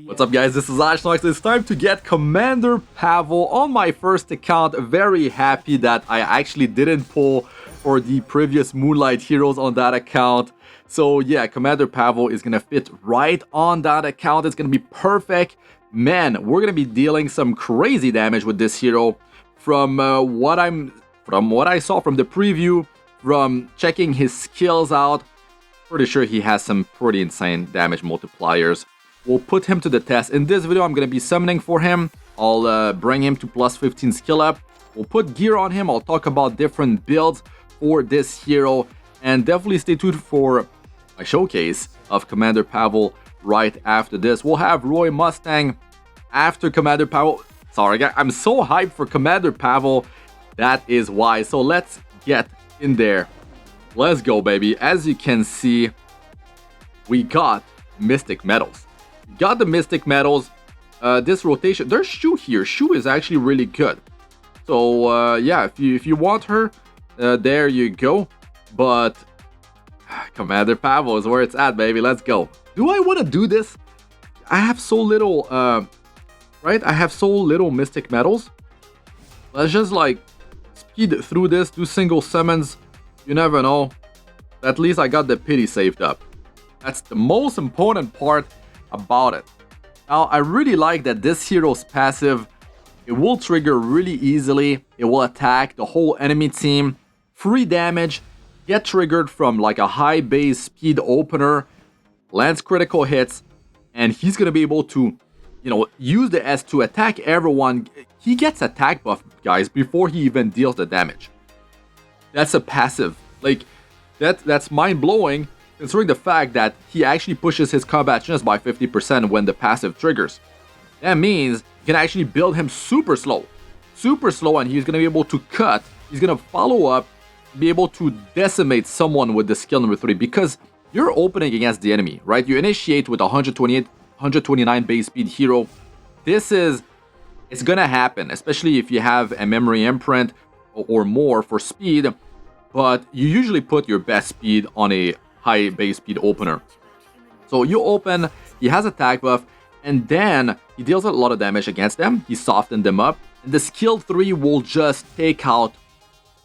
What's up guys, this is Astranox. It's time to get Commander Pavel on my first account. Very happy that I actually didn't pull for the previous Moonlight Heroes on that account. So yeah, Commander Pavel is gonna fit right on that account. It's gonna be perfect. Man, we're gonna be dealing some crazy damage with this hero. From what I saw from the preview, from checking his skills out, pretty sure he has some pretty insane damage multipliers. We'll put him to the test. In this video, I'm going to be summoning for him. I'll bring him to plus 15 skill up. We'll put gear on him. I'll talk about different builds for this hero. And definitely stay tuned for a showcase of Commander Pavel right after this. We'll have Roy Mustang after Commander Pavel. Sorry, guys, I'm so hyped for Commander Pavel. That is why. So let's get in there. Let's go, baby. As you can see, we got Mystic Metals. Got the Mystic Metals. This rotation, there's Shu here. Shu is actually really good. So yeah, if you want her, there you go. But Commander Pavel is where it's at, baby. Let's go. Do I want to do this? I have so little, right? I have so little Mystic Metals. Let's just like speed through this, do single summons. You never know. At least I got the pity saved up. That's the most important part about it. Now, I really like that this hero's passive, it will trigger really easily. It will attack the whole enemy team. Free damage, get triggered from like a high base speed opener, lands critical hits, and he's gonna be able to, you know, use the S to attack everyone. He gets attack buff, guys, before he even deals the damage. That's a passive. Like, that's mind-blowing, considering the fact that he actually pushes his combat chance by 50% when the passive triggers. That means you can actually build him super slow, and he's going to be able to cut. He's going to follow up, be able to decimate someone with the skill number 3, because you're opening against the enemy, right? You initiate with a 129 base speed hero. It's going to happen, especially if you have a memory imprint or more for speed, but you usually put your best speed on a high base speed opener. So you open, he has attack buff, and then he deals a lot of damage against them. He softened them up, and the skill 3 will just take out,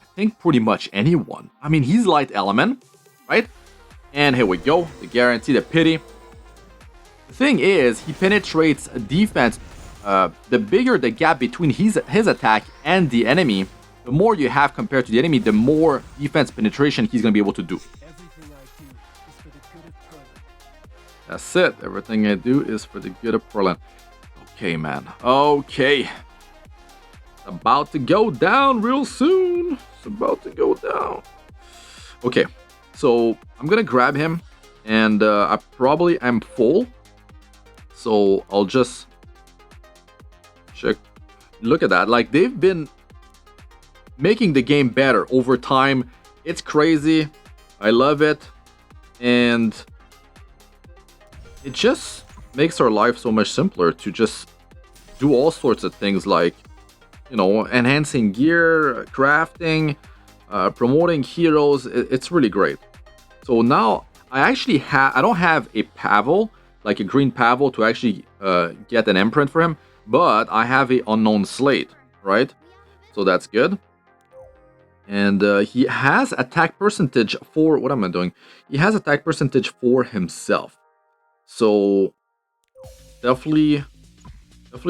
I think, pretty much anyone. I mean, he's light element, right? And here we go, the guarantee, the pity. The thing is, he penetrates defense. The bigger the gap between his attack and the enemy, the more you have compared to the enemy, the more defense penetration he's going to be able to do. That's it. Everything I do is for the good of Perlin. Okay, man. Okay. It's about to go down real soon. It's about to go down. Okay. So I'm going to grab him. And I probably am full. So I'll just check. Look at that. Like, they've been making the game better over time. It's crazy. I love it. And it just makes our life so much simpler to just do all sorts of things, like, you know, enhancing gear, crafting, promoting heroes. It's really great. So now I actually I don't have a Pavel, like a green Pavel, to actually get an imprint for him, but I have a unknown slate, right? So that's good. And he has attack percentage for, what am I doing? He has attack percentage for himself. So definitely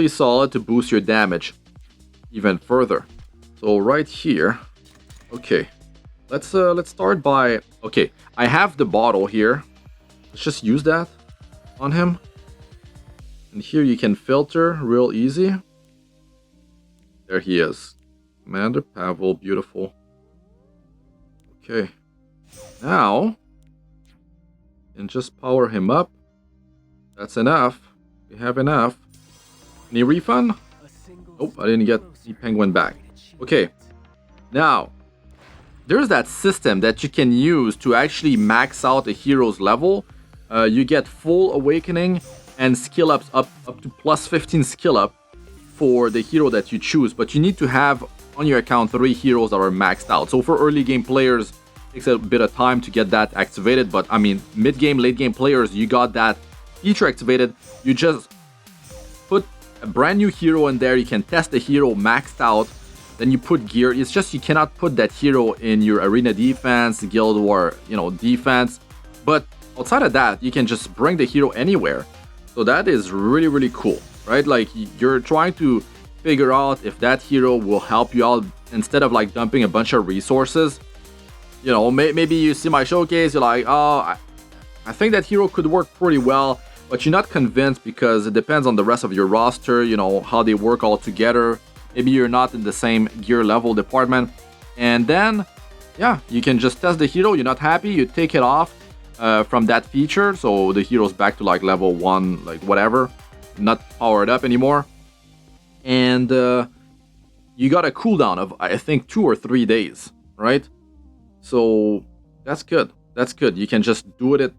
solid to boost your damage even further. So right here, okay, let's start by, okay, I have the bottle here. Let's just use that on him. And here you can filter real easy. There he is, Commander Pavel, beautiful. Okay, now, and just power him up. That's enough. We have enough. Any refund? Nope, I didn't get the penguin back. Okay, now, there's that system that you can use to actually max out a hero's level. You get full awakening and skill ups up to plus 15 skill up for the hero that you choose, but you need to have on your account 3 heroes that are maxed out. So for early game players, it takes a bit of time to get that activated, but I mean, mid game, late game players, you got that feature activated. You just a brand new hero in there. You can test the hero maxed out. Then you put gear. It's just you cannot put that hero in your arena defense, guild war, defense. But outside of that, you can just bring the hero anywhere. So that is really, really cool, right? Like you're trying to figure out if that hero will help you out instead of like dumping a bunch of resources. Maybe you see my showcase, you're like, oh, I think that hero could work pretty well, but you're not convinced because it depends on the rest of your roster, how they work all together. Maybe you're not in the same gear level department. And then, yeah, you can just test the hero. You're not happy, you take it off from that feature. So the hero's back to like level 1, like whatever, not powered up anymore. And you got a cooldown of, I think, 2 or 3 days, right? So that's good. That's good. You can just do it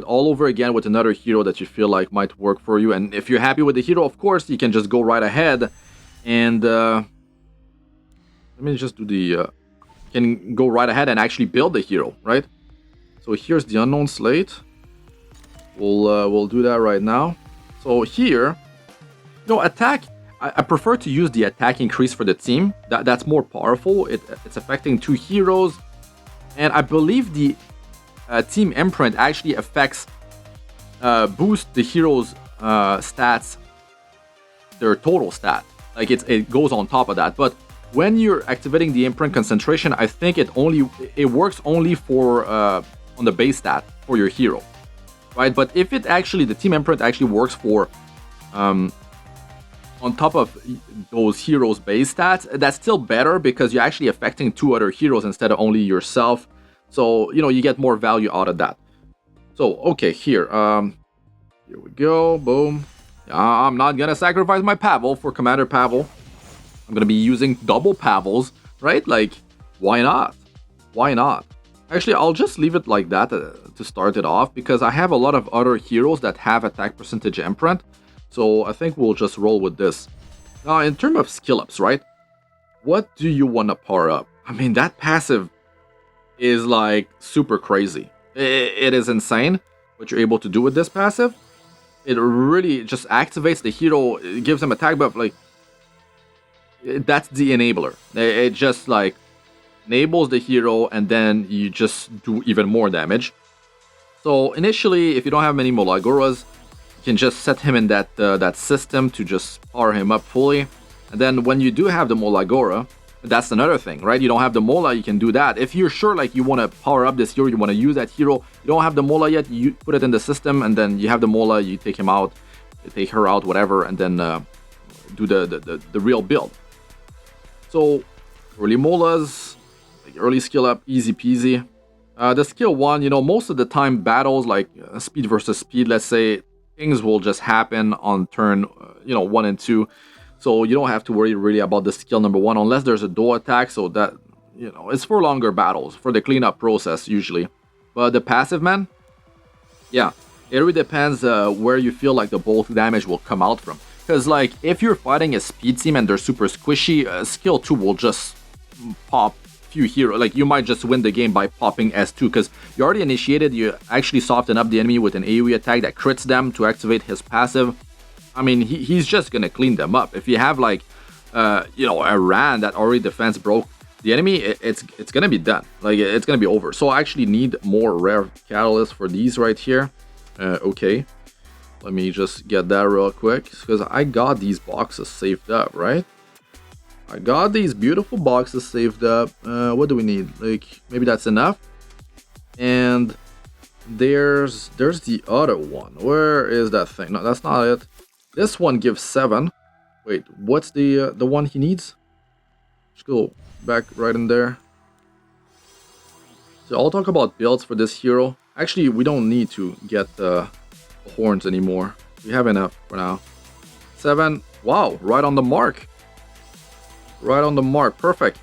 all over again with another hero that you feel like might work for you. And if you're happy with the hero, of course, you can just go right ahead and let me just do the can go right ahead and actually build the hero, right? So here's the unknown slate. We'll do that right now. So here, attack. I prefer to use the attack increase for the team. That's more powerful. It's affecting 2 heroes, and I believe the team imprint actually affects boost the heroes' stats, their total stat. Like it goes on top of that. But when you're activating the imprint concentration, I think it works only for on the base stat for your hero, right? But if the team imprint actually works for on top of those heroes' base stats, that's still better because you're actually affecting 2 other heroes instead of only yourself. So you get more value out of that. So okay, here we go, boom. I'm not gonna sacrifice my Pavel for Commander Pavel. I'm gonna be using double Pavels, right? Like, why not? Why not? Actually, I'll just leave it like that to start it off because I have a lot of other heroes that have attack percentage imprint. So I think we'll just roll with this. Now, in terms of skill ups, right? What do you want to power up? I mean, that passive is like super crazy. It is insane what you're able to do with this passive. It really just activates the hero, it gives him attack buff, like that's the enabler. It just like enables the hero and then you just do even more damage. So initially, if you don't have many MolaGoras, you can just set him in that system to just power him up fully. And then when you do have the MolaGora, that's another thing, right? You don't have the Mola, you can do that. If you're sure like you want to power up this hero, you want to use that hero, you don't have the Mola yet, you put it in the system and then you have the Mola, you take him out, you take her out, whatever, and then do the real build. So early Molas, like early skill up, easy peasy. The skill 1, most of the time battles like speed versus speed, let's say, things will just happen on turn 1 and 2. So you don't have to worry really about the skill number 1 unless there's a dual attack. So that, it's for longer battles, for the cleanup process usually. But the passive, man, yeah, it really depends where you feel like the bulk damage will come out from. Because like if you're fighting a speed team and they're super squishy, skill 2 will just pop few heroes. Like you might just win the game by popping S2 because you already initiated, you actually soften up the enemy with an AoE attack that crits them to activate his passive. I mean, he's just gonna clean them up. If you have like, a Ran that already defense broke the enemy, it's gonna be done. Like it's gonna be over. So I actually need more rare catalysts for these right here. Okay, let me just get that real quick because I got these boxes saved up, right? I got these beautiful boxes saved up. What do we need? Like maybe that's enough. And there's the other one. Where is that thing? No, that's not it. This one gives 7. Wait, what's the one he needs? Just go back right in there. So I'll talk about builds for this hero. Actually, we don't need to get the horns anymore. We have enough for now. 7. Wow, right on the mark. Right on the mark. Perfect.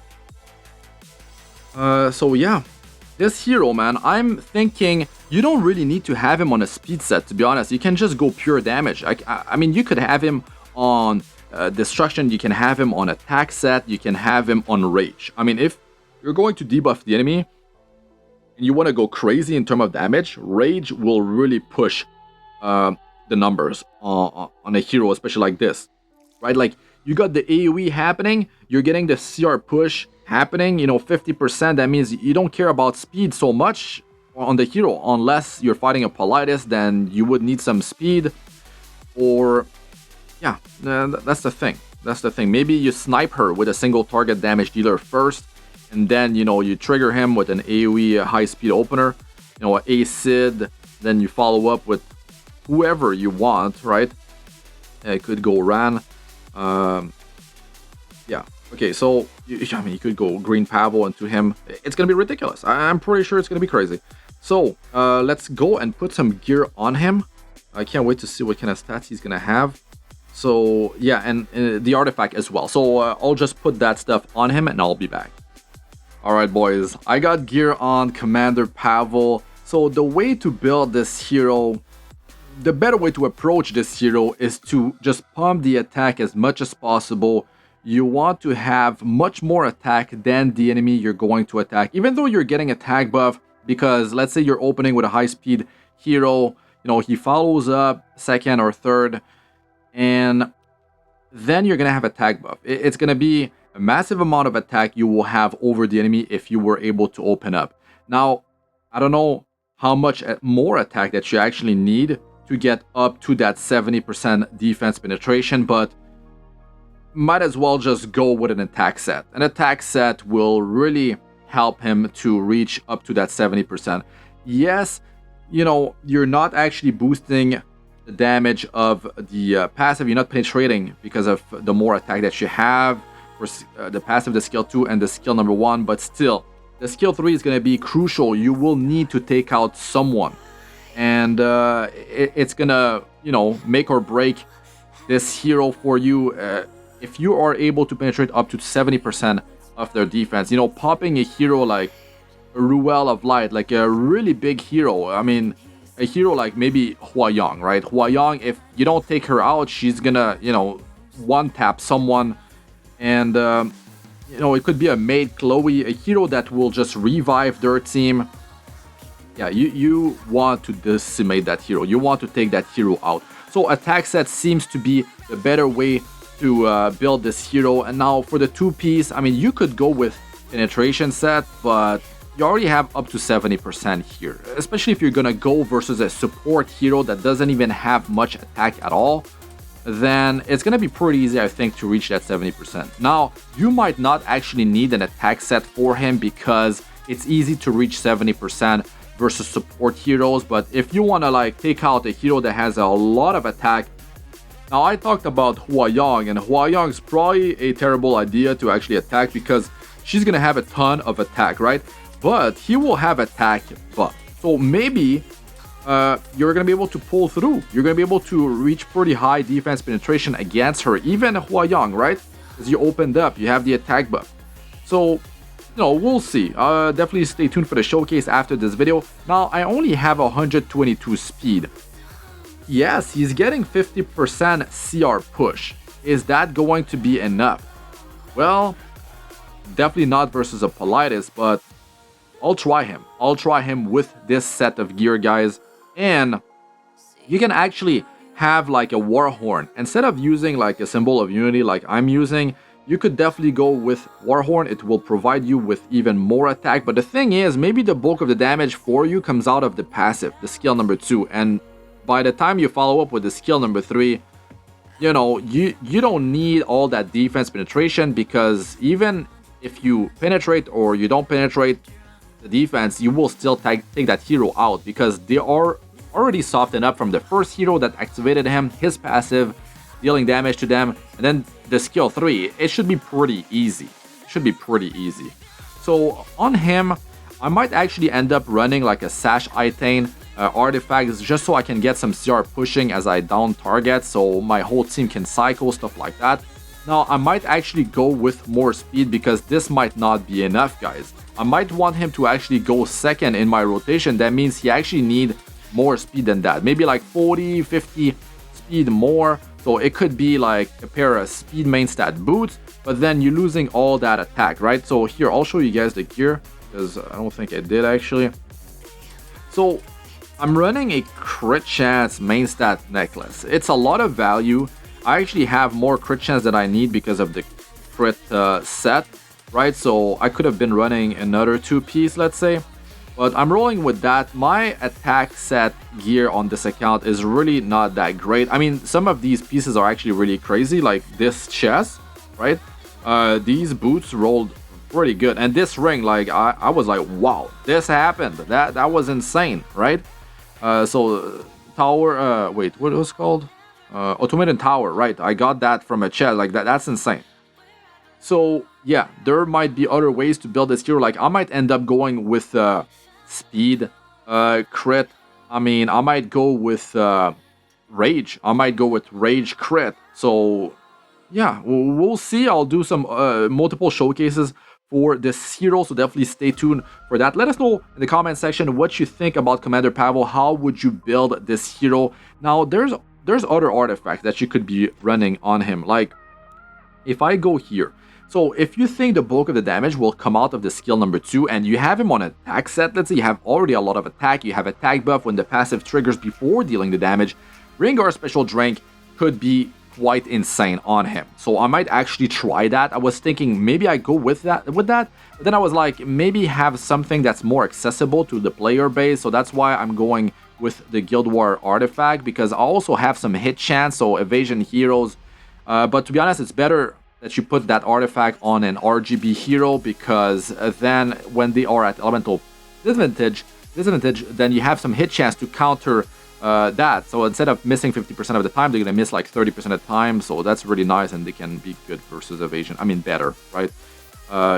So yeah, this hero, man, I'm thinking you don't really need to have him on a speed set, to be honest. You can just go pure damage. I mean, you could have him on destruction, you can have him on attack set, you can have him on rage. I mean, if you're going to debuff the enemy and you want to go crazy in terms of damage, rage will really push the numbers on a hero, especially like this. right? Like, you got the AoE happening, you're getting the CR push happening, you know, 50%. That means you don't care about speed so much on the hero, unless you're fighting a Politis, then you would need some speed. Or, yeah, that's the thing. That's the thing. Maybe you snipe her with a single target damage dealer first, and then, you know, you trigger him with an AoE high speed opener, you know, acid, then you follow up with whoever you want, right? It could go Ran. Yeah. Okay, so I mean, you could go Green Pavel into him. It's gonna be ridiculous. I'm pretty sure it's gonna be crazy. So let's go and put some gear on him. I can't wait to see what kind of stats he's gonna have. So yeah, and the artifact as well. So I'll just put that stuff on him and I'll be back. Alright boys, I got gear on Commander Pavel. So the way to build this hero, the better way to approach this hero is to just pump the attack as much as possible. You want to have much more attack than the enemy you're going to attack, even though you're getting attack buff, because let's say you're opening with a high speed hero, you know, he follows up second or third, and then you're gonna have attack buff. It's gonna be a massive amount of attack you will have over the enemy if you were able to open up. Now, I don't know how much more attack that you actually need to get up to that 70% defense penetration, but might as well just go with an attack set. An attack set will really help him to reach up to that 70%. Yes, you know, you're not actually boosting the damage of the passive, you're not penetrating because of the more attack that you have for the passive, the skill 2 and the skill number 1, but still, the skill 3 is going to be crucial. You will need to take out someone, and it's gonna, you know, make or break this hero for you. If you are able to penetrate up to 70% of their defense, you know, popping a hero like a Ruel of Light, like a really big hero. I mean, a hero like maybe Huayang, right? Huayang, if you don't take her out, she's gonna, you know, one-tap someone, and you know, it could be a Maid Chloe, a hero that will just revive their team. Yeah, you want to decimate that hero. You want to take that hero out. So attack set seems to be the better way to build this hero. And now for the two-piece, I mean, you could go with penetration set, but you already have up to 70% here. Especially if you're gonna go versus a support hero that doesn't even have much attack at all, then it's gonna be pretty easy, I think, to reach that 70%. Now, you might not actually need an attack set for him because it's easy to reach 70% versus support heroes, but if you want to like take out a hero that has a lot of attack. Now, I talked about Huayang, and Huayang is probably a terrible idea to actually attack because she's gonna have a ton of attack, right? But he will have attack buff, so maybe you're gonna be able to pull through. You're gonna be able to reach pretty high defense penetration against her, even Huayang, right? Because you opened up, you have the attack buff. So, you know, we'll see. Definitely stay tuned for the showcase after this video. Now, I only have 122 speed. Yes, he's getting 50% CR push. Is that going to be enough? Well, definitely not versus a Politis, but I'll try him. I'll try him with this set of gear, guys. And you can actually have like a Warhorn. Instead of using like a symbol of unity like I'm using, you could definitely go with Warhorn. It will provide you with even more attack. But the thing is, maybe the bulk of the damage for you comes out of the passive, the skill number 2. And by the time you follow up with the skill number 3, you know, you don't need all that defense penetration, because even if you penetrate or you don't penetrate the defense, you will still take that hero out because they are already softened up from the first hero that activated him, his passive, dealing damage to them, and then the skill 3. It should be pretty easy. It should be pretty easy. So on him, I might actually end up running like a Sash Itain artifact just so I can get some CR pushing as I down targets, so my whole team can cycle, stuff like that. Now, I might actually go with more speed because this might not be enough, guys. I might want him to actually go second in my rotation. That means he actually need more speed than that. Maybe like 40, 50 speed more. So it could be like a pair of speed main stat boots, but then you're losing all that attack, right? So here, I'll show you guys the gear because I don't think I did actually. So I'm running a crit chance main stat necklace. It's a lot of value. I actually have more crit chance than I need because of the crit set, right? So I could have been running another 2-piece, let's say. But I'm rolling with that. My attack set gear on this account is really not that great. I mean, some of these pieces are actually really crazy, like this chest, right? These boots rolled pretty good. And this ring, like, I was like, wow, this happened. That was insane, right? So, tower, wait, what was it called? Automated tower, right? I got that from a chest, like that's insane. So, yeah, there might be other ways to build this hero. Like, I might end up going with speed, crit. I mean, I might go with rage. I might go with rage crit. So, yeah, we'll see. I'll do some multiple showcases for this hero, so definitely stay tuned for that. Let us know in the comment section what you think about Commander Pavel. How would you build this hero? Now, there's other artifacts that you could be running on him. Like, if I go here, so if you think the bulk of the damage will come out of the skill number 2 and you have him on an attack set, let's say you have already a lot of attack, you have attack buff when the passive triggers before dealing the damage, Rengar Special Drink could be quite insane on him. So I might actually try that. I was thinking maybe I go with that, but then I was like, maybe have something that's more accessible to the player base. So that's why I'm going with the Guild War artifact, because I also have some hit chance, so evasion heroes. But to be honest, it's better that you put that artifact on an RGB hero, because then when they are at elemental disadvantage, then you have some hit chance to counter that. So instead of missing 50% of the time, they're gonna miss like 30% of the time. So that's really nice, and they can be good versus evasion. I mean, better, right?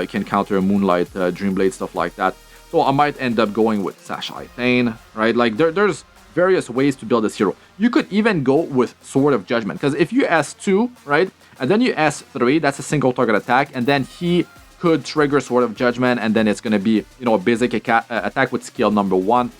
It can counter Moonlight, Dreamblade, stuff like that. So I might end up going with Sash Ithane, right? Like there's various ways to build this hero. You could even go with Sword of Judgment, because if you S2, right, and then you S3, that's a single target attack, and then he could trigger Sword of Judgment, and then it's going to be, you know, a basic attack with skill number 1.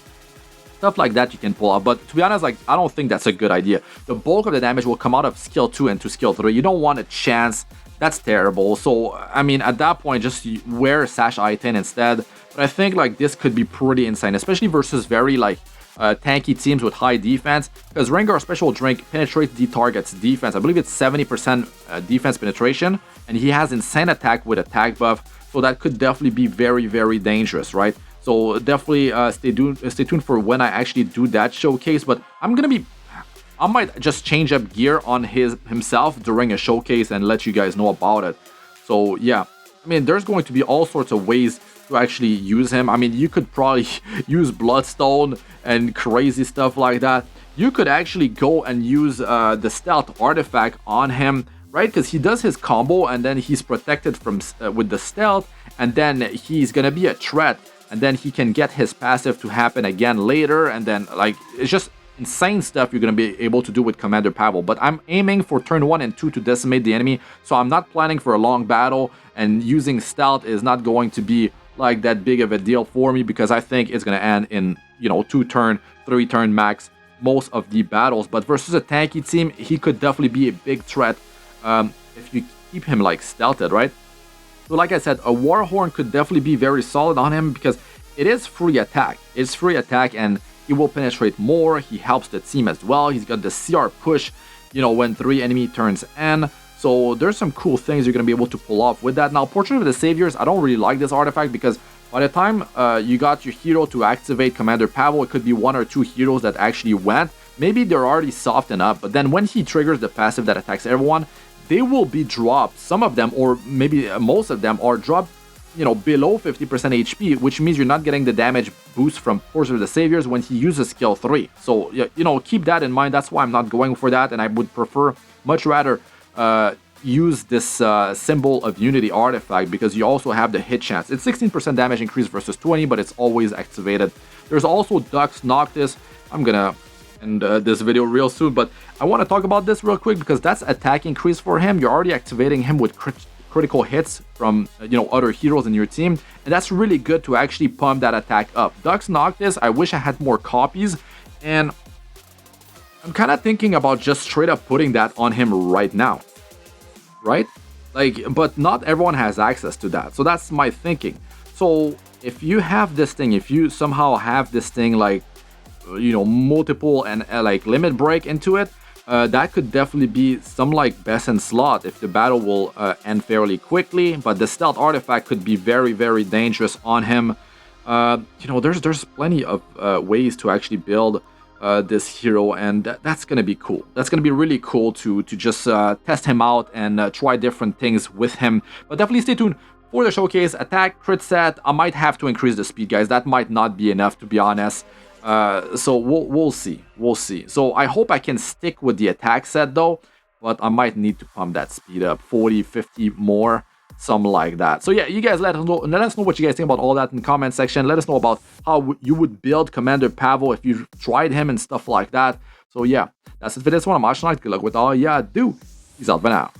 Stuff like that you can pull out. But to be honest, like, I don't think that's a good idea. The bulk of the damage will come out of skill 2 into skill 3. You don't want a chance. That's terrible. So, I mean, at that point, just wear Sash Ithane instead. But I think, like, this could be pretty insane, especially versus very, like, tanky teams with high defense, because Rengar Special Drink penetrates the target's defense. I believe it's 70% defense penetration, and he has insane attack with attack buff, so that could definitely be very, very dangerous, right? So definitely stay tuned for when I actually do that showcase. But I might just change up gear on himself during a showcase and let you guys know about it. So yeah, I mean, there's going to be all sorts of ways to actually use him. I mean, you could probably use Bloodstone and crazy stuff like that. You could actually go and use the Stealth artifact on him, right? Because he does his combo, and then he's protected from with the Stealth, and then he's gonna be a threat, and then he can get his passive to happen again later, and then, like, it's just insane stuff you're going to be able to do with Commander Pavel. But I'm aiming for turn 1 and 2 to decimate the enemy, so I'm not planning for a long battle, and using Stealth is not going to be like that big of a deal for me, because I think it's going to end in, you know, 2 turn, 3 turn max most of the battles. But versus a tanky team, he could definitely be a big threat if you keep him, like, stealthed, right? So like I said, a Warhorn could definitely be very solid on him, because it is free attack. It's free attack, and he will penetrate more. He helps the team as well. He's got the CR push, you know, when 3 enemy turns end. So there's some cool things you're going to be able to pull off with that. Now, Portrait of the Saviors, I don't really like this artifact, because by the time you got your hero to activate Commander Pavel, it could be 1 or 2 heroes that actually went. Maybe they're already softened up, but then when he triggers the passive that attacks everyone, they will be dropped. Some of them, or maybe most of them, are dropped, you know, below 50% HP, which means you're not getting the damage boost from Portrait of the Saviors when he uses skill 3. So, you know, keep that in mind. That's why I'm not going for that, and I would prefer much rather use this Symbol of Unity artifact, because you also have the hit chance. It's 16% damage increase versus 20, but it's always activated. There's also Dux Noctis. I'm gonna end this video real soon, but I want to talk about this real quick, because that's attack increase for him. You're already activating him with critical hits from, you know, other heroes in your team, and that's really good to actually pump that attack up. Dux Noctis, I wish I had more copies, and I'm kind of thinking about just straight up putting that on him right now, right? Like, but not everyone has access to that, so that's my thinking. So if you have this thing, if you somehow have this thing, like, you know, multiple and like limit break into it, that could definitely be some like best in slot if the battle will end fairly quickly. But the stealth artifact could be very, very dangerous on him. You know, there's plenty of ways to actually build this hero, and that's gonna be cool. That's gonna be really cool to just test him out and try different things with him. But definitely stay tuned for the showcase. Attack, crit set. I might have to increase the speed, guys. That might not be enough, to be honest. So we'll see. We'll see. So I hope I can stick with the attack set though, but I might need to pump that speed up 40, 50 more. Something like that. So yeah, you guys let us know what you guys think about all that in the comment section. Let us know about how you would build Commander Pavel if you tried him and stuff like that. So yeah, that's it for this one. I'm Astranox. Good luck with all ya do. Peace out for now.